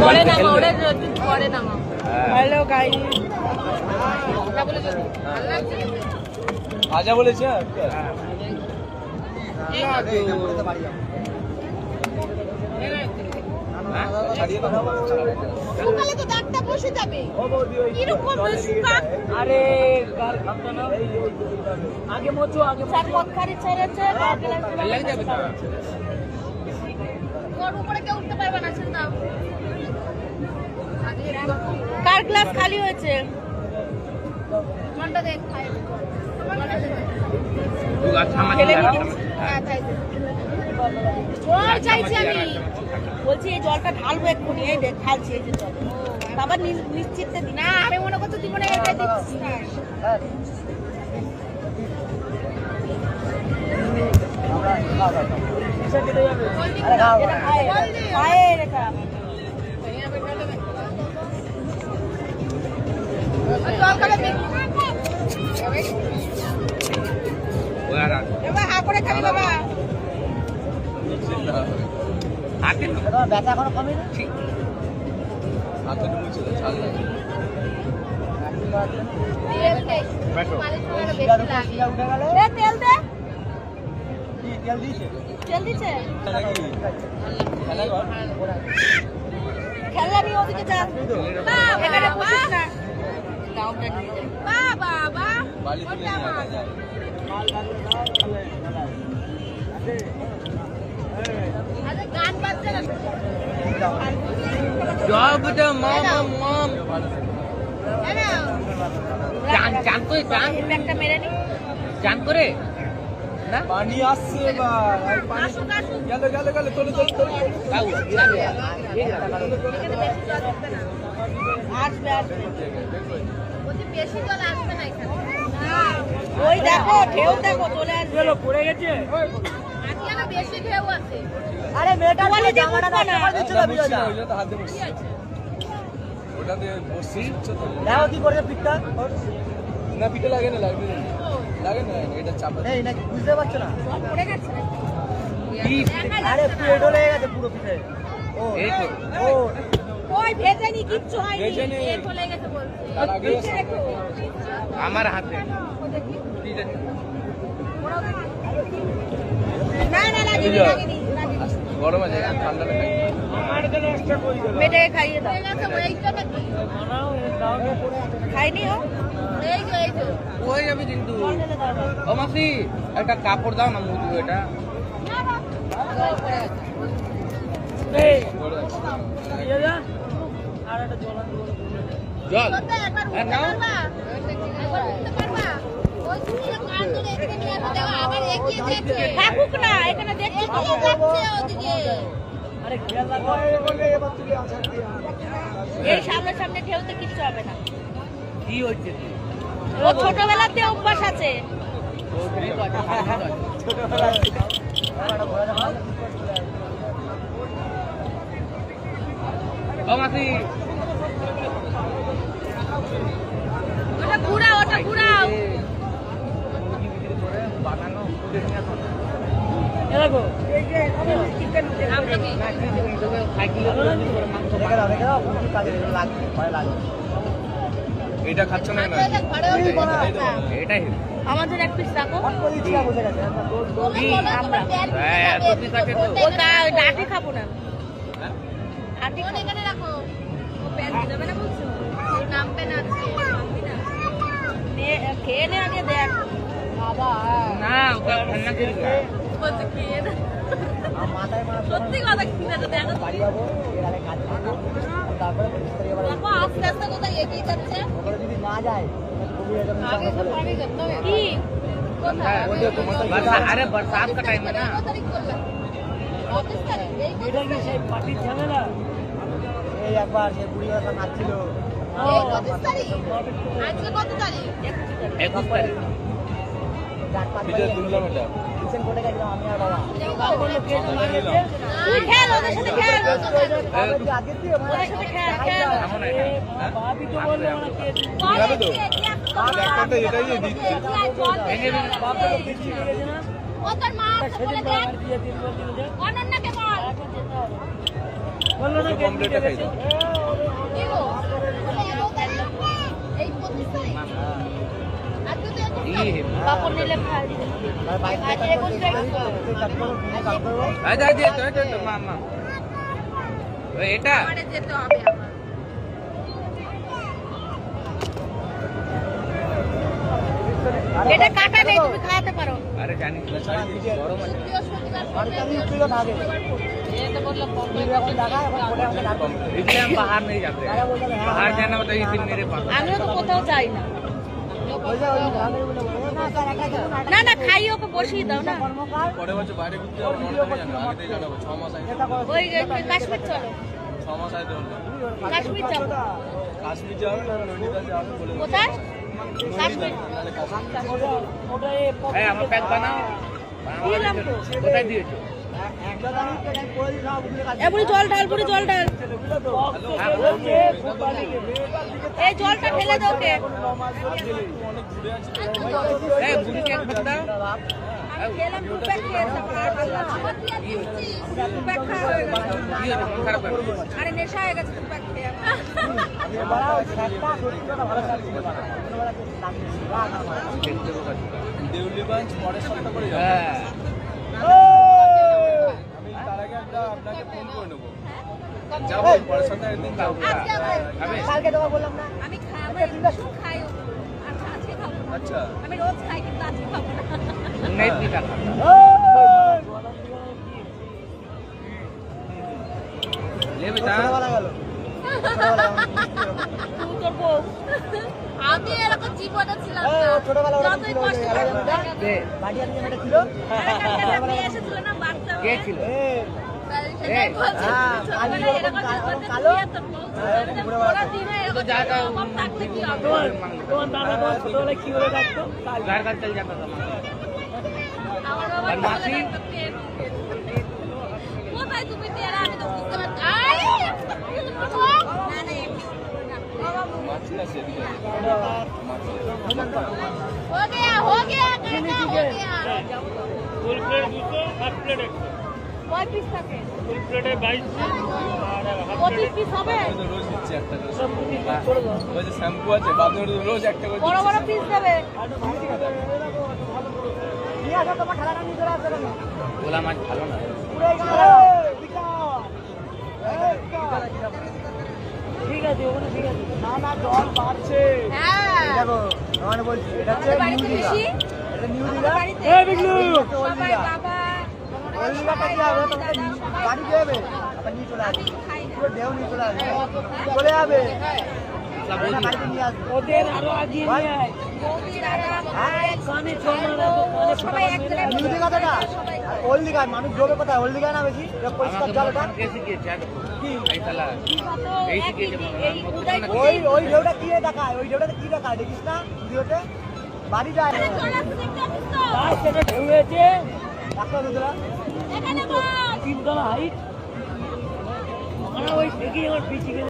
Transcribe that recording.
পরে নামা ওটা পরে নামা। হ্যালো গাইস, আজা বলেছে সকালে তো ডাক্তার বসে যাবে কিরকম সুকা। আরে গার খামটা না আগে মোচো আগে চার পথখারি ছেড়েছে লাগে যাবে তো ওর উপরে কেউ উঠতে পারবে না। চিন্তা কার গ্লাস খালি হয়েছে মনটা দেখ খাই মনটা দেখ হ্যাঁ তাই জল চাইছি আমি বলছি এই জলটা ঢালবো এক্ষুনি। এই দেখ ঢালছি এই যে জল বাবা নিশ্চিত না আমি মনে করছি তুই মনে এটা দিচ্ছিস না। জল খালে এবার হা করে খালি বাবা ব্যথা এখনো কমে না। তেল দে তেল দিছে খেলা নিয়ে ওদিকে যা এখানে বসিস না। বাবা গান বাজছে না জগটা মাম মাম চান চান করে চান একটা মেরে নি চান করে না পানি আসছে এবার আর পানি গেল গেল গেল চলে চলে চলে আসবে আসবে বলছি বেশি জল আসবে না এখানে। ওই দেখো ঢেউ দেখো চলে আসবে। পড়ে গেছে আজকে না বেশি ঢেউ আছে। আরে মেয়েটা বলে জামাটা নষ্ট করে দিচ্ছিল বিজয়দা। ওইটা তো হাত দিয়ে বসছি ওটাতে বসছি তো দেখো কি করে পিঠটা না পিঠে লাগে না লাগবে লাগে না এটা চাপা এই নাকি বুঝতে পারছো না পড়ে গেছে আরে পেটও লেগে গেছে পুরো পিঠে ও এই তো ও ওই ভেজেনি কিচ্ছু হয়নি ভেজেনি। এ চলে গেছে বলছে তার আগে আমার হাতে না না লাগেনি লাগেনি গরম আছে ঠান্ডা লাগে আমার তো নষ্ট কই গেল মেয়েটাকে খাইয়ে দাও এইটা নাকি বানাও দাওটা পড়ে আছে খাইনি ও এই যে ওই যাবে কিন্তু জল ঢেলে দাও ও মাসি একটা কাপড় দাও না মুড়ি এটা এই দিয়ে যা আর একটা জল আন জল তোতে একবার উঠতে পারবা একবার উঠতে পারবা ওই তুমি কান ধরে এদিকে নিয়ে আসো দেখো আবার এগিয়ে যাচ্ছে থাকুক না এখানে দেখছি তো যাচ্ছে ওদিকে আরে খেয়াল রাখো বলে এবার তুই আছাড় দিয়ে এই সামনে সামনে ঢেউতে কিচ্ছু হবে না। কি হচ্ছে ও ছোটবেলাতে অভ্যাস আছে। ও মাসি ওটা ঘুরাও ওটা ঘুরাও বানানো দেখো এই যে চিকেন আমরা কি খাই কিলো দেখে দাও কি কাজে লাগবে ভয় লাগবে এটা খাচ্ছ না না এটা ঘরে ওই বানাও এটাই আমাদের এক পিস রাখো বুঝে গেছে আমরা হ্যাঁ এত পিস আছে তো ও ডাটি খাবো না ডাটি এখানে রাখো ও প্যান দেবে না বলছো ও নামবে না আজকে খেয়ে নে আগে দেখ বাবা না ওটা ঠান্ডা করে বলছে খেয়ে না মাথায় মারা সত্যি কথা কিনা তো দেখো বাড়ি যাবো এর আগে কাজ করবো তারপরে দেখো আস্তে আস্তে কোথায় এগিয়ে যাচ্ছে ওখানে যদি না যায় খুবই आगे तो पानी करते हैं की अरे बरसात का टाइम है ना এটা কি সেই পার্টির ঝামেলা এই একবার সে বুড়ি কথা নাচছিল আজকে কত তারিখ 21 তারিখ পিঠে তুললাম এটা রিসেন্ট কোটে গেছিলাম আমি আর বাবা তুই খেল ওদের সাথে খেল আগে দিয়ে ওদের সাথে খেল ভাবি তো বললো না কে যাবে তো একটা এটাই দিচ্ছি ভেঙে ভেঙে বাবা তো দিচ্ছি গেছে না ও তোর মা সেদিন বলে দেখ দিয়ে দিন বল দিন যে অনন্যাকে বল বললো না কম রেটে খাই দাও। পাপড় নিলে খাই আচ্ছা এখন আচ্ছা আচ্ছা মামা এটা যেতে হবে আমার এটা কাটা নেই তুমি খাওয়াতে পারো আরে জানি না শাড়ি দিয়েছি গরম আছে इसलिए हम बाहर नहीं जाते हैं। बाहर जाना होता है इस दिन मेरे पास আমিও তো কোথাও যাই না না না খাই ওকে বসিয়ে দাও না পরের বছর বাইরে ঘুরতে যাবো নর্থ জানো আগে থেকে জানাবো 6 মাস আগে ওই কাশ্মীর চলো 6 মাস আগে হলো কাশ্মীর যাবো কাশ্মীর যাবে না নৈনিতাল যাবে বলে কোথায় কাশ্মীর নালে কাশ্মীর এই আমার প্যাক বানাও দিলাম তো কোথায় দিয়েছো এবারে জল ঢাল পুরি জল ঢাল এই জলটা ঢেলে দাও কে এই বুড়ি কেক দাও আমি খেলাম দু প্যাক খেয়েছিলাম দু প্যাক খাওয়া হয়ে গেছে কি হলো মন খারাপ হয়ে গেল? আরে নেশা হয়ে গেছে দু প্যাক খেয়ে দেখতে পাবো দেউলিগঞ্জ পরের সপ্তাহ করে যাবো হ্যাঁ আমি তার আগে একটা আপনাকে ফোন করে নেবো যাবো পরের সপ্তাহে একদিন যাবো আমি কালকে তোমার বললাম না আমি খাই আচ্ছা আজকে খাবো না। আচ্ছা আমি রোজ খাই কিন্তু আজকে খাবো না नहीं पीता ले बेटा তুই তোর বউ আমি এরকম জীবনে ছিলাম না ছোটবেলা যতই কষ্ট বাড়ি আমি একটা ছিল আপনি এসেছিল না বাচ্চা কে ছিল সেটাই বলছি ছোটবেলায় এরকম কালো ওরা দিনে এরকম জায়গা অভাব থাকলে কি হবে তোমার দাদা তোমার ছোটবেলায় কি করে থাকতো घर घर चल जाता था আমার বাবা আর মাসি? ছোটবেলায় একটা পেয়ে কোথায় তুমি তেরা আমি তো বুঝতে পারছি আই না না এমনি না माछला से हो गया काका हो गया ফুল প্লেট 200 হাফ প্লেট 100 কয় পিস থাকে ফুল প্লেটে 22 আর হাফ 25 পিস হবে रोज দিচ্ছে একটা করে সব করে দাও ওই যে শ্যাম্পু আছে বাদে রোজ একটা করে বড় বড় পিস দেবে নিয়ে আসো তোমার ঠালাটা নিয়ে চলে আসবে কেন গোলা মাছ ভালো না ঠিক আছে ওখানে ঠিক আছে না না জল বাড়ছে হ্যাঁ দেখো আমার বলছি এটা হচ্ছে বাড়িতে নিউ বেশি এটা নিউ আমাদের দিঘা বাড়িতে এই বিগলু সবাই বাবা ওই দিঘাটা কি হবে তোমাকে বাড়ি দেবে আবার নিয়ে চলে আসবে খাই না পুরো দেহ নিয়ে চলে আসবে চলে যাবে সব এটা বাড়িতে নিয়ে আসবে ওদের আরো আগিয়ে নিয়ে আয় বৌদির আরা ভাই কানে ছোট সবাই এক জায়গায় নিউ দিঘা তো না ওল্ড দিঘায় মানুষ যোগে কোথায় ওল্ড দিঘায় না বেশি এটা পরিষ্কার জল ওটা कैसे किए क्या কি এই শালা এই এই কি কি এই উদয় ওই ঢেউটা কি দেখায় ওই ঢেউটা কি দেখায় দেখিস না ভিডিওতে বাড়ি যায় সেটা ঢেউ হয়েছে ডাক্তার দুধরা এখানে বল 3 তলা হাইট ওই থেকে আমার পিছিয়ে